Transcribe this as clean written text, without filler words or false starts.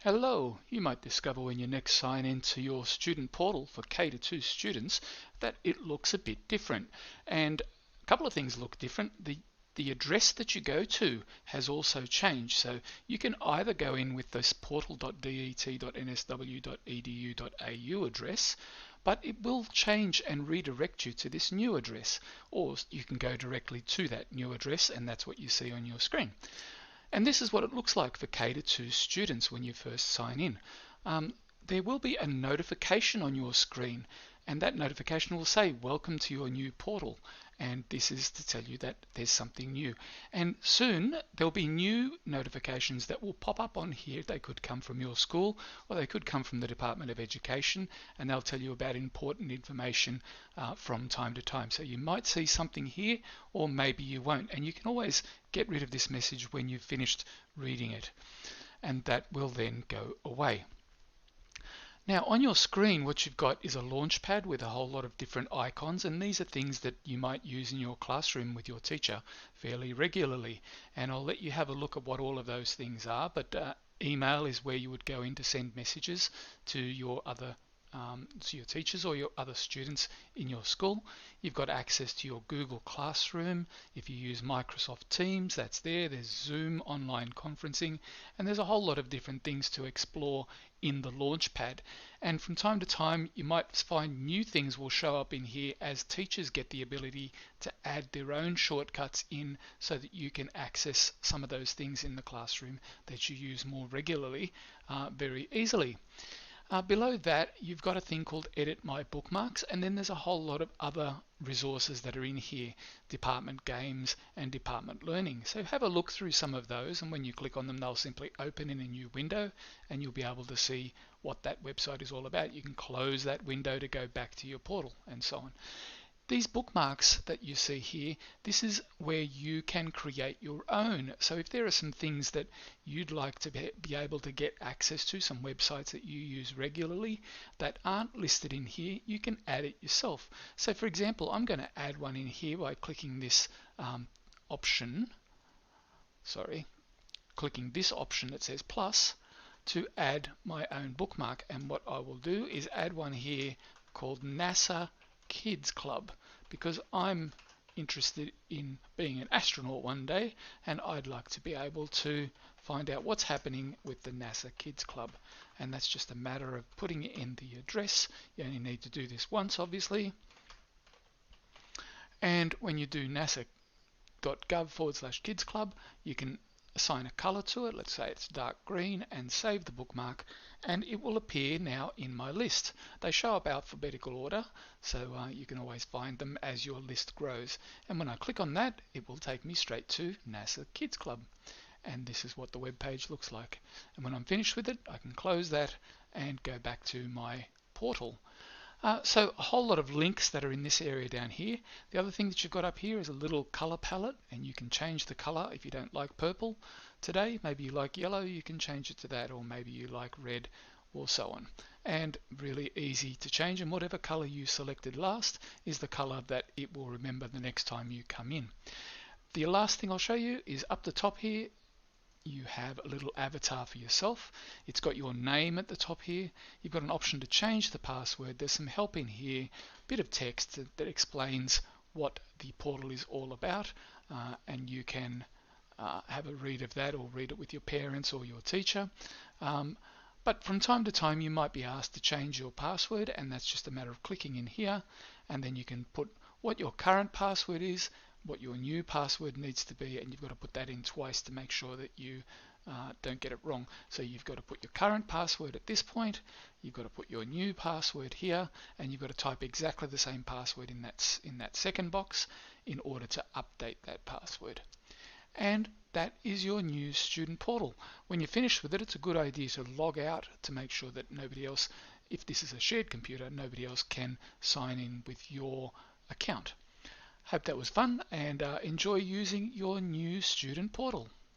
Hello, you might discover when you next sign into your student portal for K-2 students that it looks a bit different. And a couple of things look different. The address that you go to has also changed. So you can either go in with this portal.det.nsw.edu.au address, but it will change and redirect you to this new address, or you can go directly to that new address, and that's what you see on your screen. And this is what it looks like for K-2 students when you first sign in. There will be a notification on your screen, and that notification will say welcome to your new portal, and this is to tell you that there's something new. And soon there'll be new notifications that will pop up on here. They could come from your school, or they could come from the Department of Education, and they'll tell you about important information from time to time. So you might see something here, or maybe you won't, and you can always get rid of this message when you've finished reading it, and that will then go away. Now on your screen what you've got is a Launchpad with a whole lot of different icons, and these are things that you might use in your classroom with your teacher fairly regularly, and I'll let you have a look at what all of those things are. But email is where you would go in to send messages to your teachers or your other students in your school. You've got access to your Google Classroom. If you use Microsoft Teams, that's there. There's Zoom online conferencing, and there's a whole lot of different things to explore in the Launchpad. And from time to time you might find new things will show up in here as teachers get the ability to add their own shortcuts in, so that you can access some of those things in the classroom that you use more regularly very easily. Below that you've got a thing called Edit My Bookmarks, and then there's a whole lot of other resources that are in here, Department Games and Department Learning. So have a look through some of those, and when you click on them they'll simply open in a new window and you'll be able to see what that website is all about. You can close that window to go back to your portal and so on. These bookmarks that you see here, this is where you can create your own. So if there are some things that you'd like to be able to get access to, some websites that you use regularly that aren't listed in here, you can add it yourself. So for example, I'm going to add one in here by clicking this option that says plus to add my own bookmark. And what I will do is add one here called NASA Kids Club, because I'm interested in being an astronaut one day, and I'd like to be able to find out what's happening with the NASA Kids Club. And that's just a matter of putting it in the address. You only need to do this once, obviously. And when you do nasa.gov/kids club, you can assign a color to it. Let's say it's dark green, and save the bookmark, and it will appear now in my list. They show up alphabetical order, so you can always find them as your list grows. And when I click on that, it will take me straight to NASA Kids Club, and this is what the web page looks like. And when I'm finished with it, I can close that and go back to my portal. So a whole lot of links that are in this area down here. The other thing that you've got up here is a little color palette, and you can change the color. If you don't like purple today, maybe you like yellow, you can change it to that, or maybe you like red, or so on. And really easy to change, and whatever color you selected last is the color that it will remember the next time you come in. The last thing I'll show you is up the top here. You have a little avatar for yourself. It's got your name at the top here. You've got an option to change the password. There's some help in here, a bit of text that explains what the portal is all about, and you can have a read of that, or read it with your parents or your teacher. But from time to time you might be asked to change your password, and that's just a matter of clicking in here, and then you can put what your current password is, what your new password needs to be, and you've got to put that in twice to make sure that you don't get it wrong. So you've got to put your current password at this point, you've got to put your new password here, and you've got to type exactly the same password in that second box in order to update that password. And that is your new student portal. When you're finished with it, it's a good idea to log out to make sure that nobody else, if this is a shared computer, nobody else can sign in with your account. Hope that was fun, and enjoy using your new student portal.